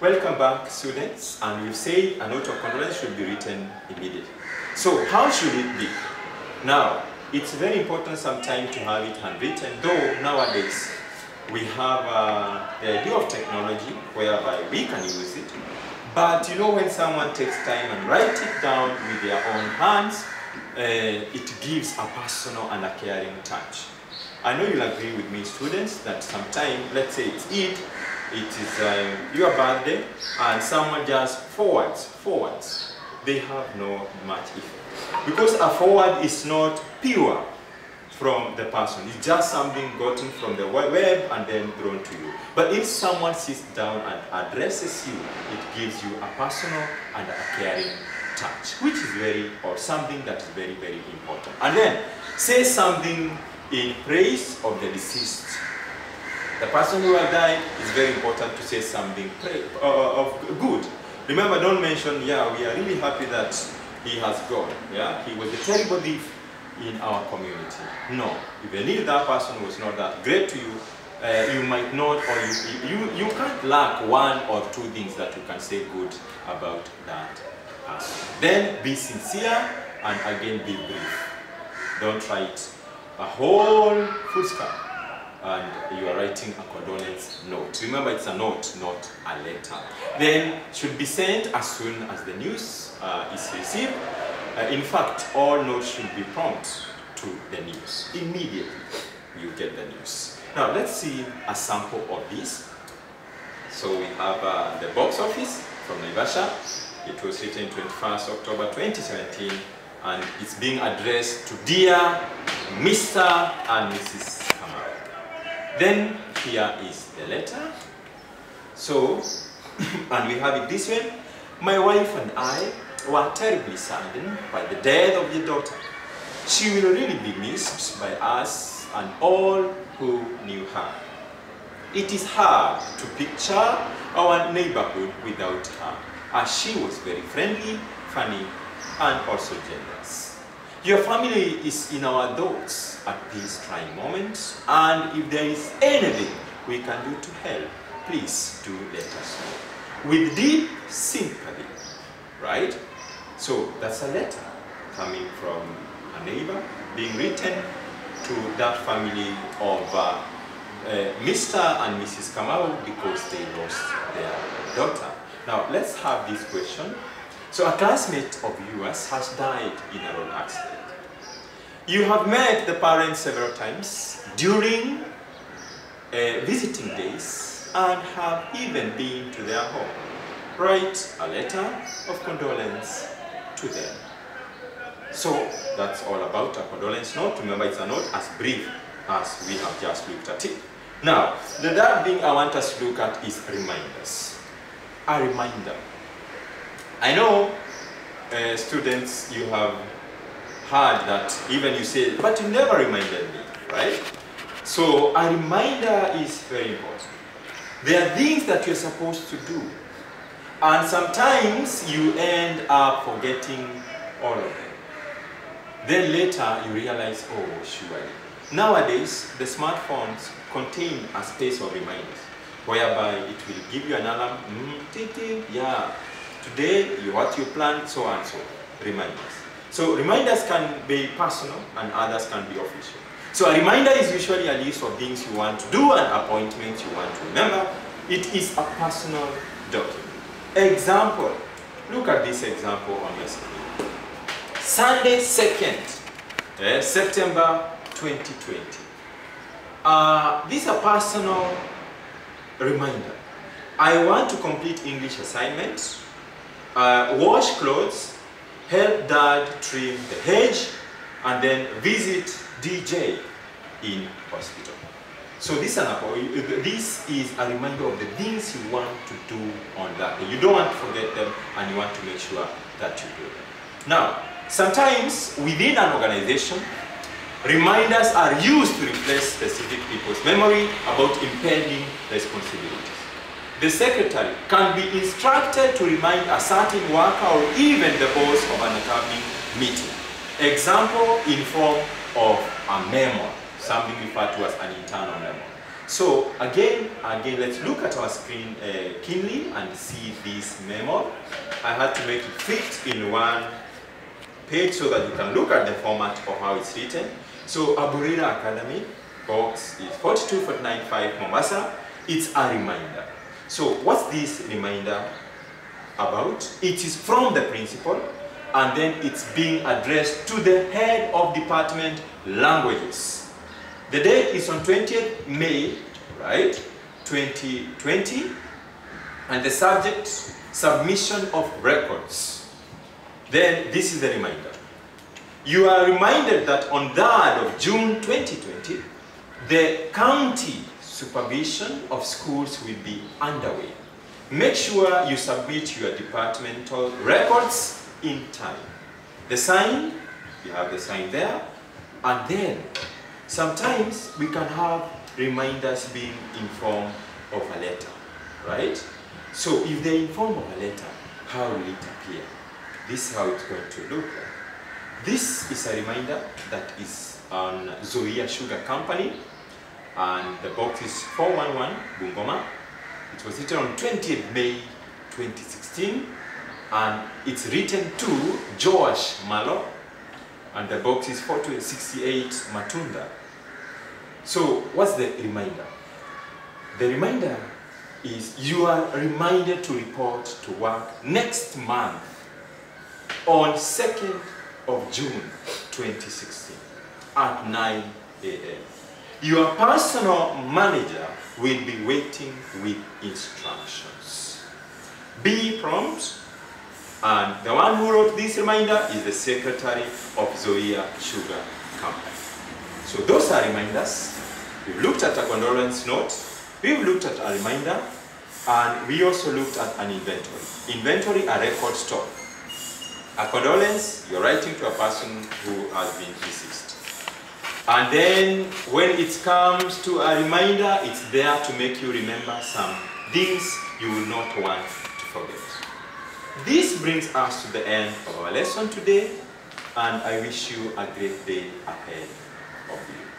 Welcome back, students. And we've said a note of condolence should be written immediately. So how should it be? Now, it's very important sometimes to have it handwritten, though nowadays we have the idea of technology whereby we can use it. But you know, when someone takes time and writes it down with their own hands, it gives a personal and a caring touch. I know you'll agree with me, students, that sometimes, let's say it's it is your birthday, and someone just forwards. They have no much effect. Because a forward is not pure from the person. It's just something gotten from the web and then thrown to you. But if someone sits down and addresses you, it gives you a personal and a caring touch, which is something that is very, very important. And then say something in praise of the deceased. The person who has died, is very important to say something of good. Remember, don't mention, yeah, we are really happy that he has gone. Yeah, he was a terrible thief in our community. No, even if that person was not that great to you, you might not, or you can't lack one or two things that you can say good about that person. Then be sincere and again be brief. Don't write a whole full scarf and you are writing a condolence note. Remember, it's a note, not a letter. Then should be sent as soon as the news is received. In fact, all notes should be prompt to the news. Immediately you get the news. Now let's see a sample of this. So we have the box office from Naivasha. It was written 21st October 2017 and it's being addressed to dear Mr. and Mrs. Then here is the letter. So, and we have it this way. My wife and I were terribly saddened by the death of your daughter. She will really be missed by us and all who knew her. It is hard to picture our neighborhood without her, as she was very friendly, funny, and also generous. Your family is in our thoughts at these trying moments, and if there is anything we can do to help, please do let us know. With deep sympathy, right? So that's a letter coming from a neighbor being written to that family of Mr. and Mrs. Kamau because they lost their daughter. Now let's have this question. So a classmate of yours has died in a road accident. You have met the parents several times during visiting days and have even been to their home. Write a letter of condolence to them. So that's all about a condolence note. Remember, it's a note as brief as we have just looked at it. Now, the third thing I want us to look at is reminders. A reminder. I know students, you have heard that even you say, but you never reminded me, right? So a reminder is very important. There are things that you're supposed to do, and sometimes you end up forgetting all of them. Then later you realize, oh, surely. Nowadays, the smartphones contain a space of reminders, whereby it will give you an alarm, yeah, today, what you planned, so and so, reminders. So reminders can be personal and others can be official. So a reminder is usually a list of things you want to do and appointments you want to remember. It is a personal document. Example, look at this example on the screen. Sunday 2nd, September 2020. This is a personal reminder. I want to complete English assignments, wash clothes, help dad trim the hedge, and then visit DJ in hospital. So this is a reminder of the things you want to do on that day. You don't want to forget them and you want to make sure that you do them. Now, sometimes within an organization, reminders are used to replace specific people's memory about impending responsibilities. The secretary can be instructed to remind a certain worker or even the boss of an upcoming meeting. Example in form of a memo, something referred to as an internal memo. So again, let's look at our screen keenly and see this memo. I had to make it fit in one page so that you can look at the format of how it's written. So Aburira Academy, box is 42495 Mombasa. It's a reminder. So what's this reminder about? It is from the principal, and then it's being addressed to the head of department languages. The date is on 20th May, right, 2020, and the subject, submission of records. Then this is the reminder. You are reminded that on 3rd of June 2020, the county supervision of schools will be underway. Make sure you submit your departmental records in time. The sign, you have the sign there, and then sometimes we can have reminders being in form of a letter, right? So if they're in form of a letter, how will it appear? This is how it's going to look like. This is a reminder that is on Zoya Sugar Company, and the box is 411 Bungoma. It was written on 20th May 2016, and it's written to Joash Malo, and the box is 4268 Matunda. So what's the reminder? The reminder is you are reminded to report to work next month on 2nd of June 2016 at 9 a.m. Your personal manager will be waiting with instructions. Be prompt, and the one who wrote this reminder is the secretary of Zoya Sugar Company. So those are reminders. We've looked at a condolence note, we've looked at a reminder, and we also looked at an inventory. Inventory, a record store. A condolence, you're writing to a person who has been deceased. And then when it comes to a reminder, it's there to make you remember some things you will not want to forget. This brings us to the end of our lesson today, and I wish you a great day ahead of you.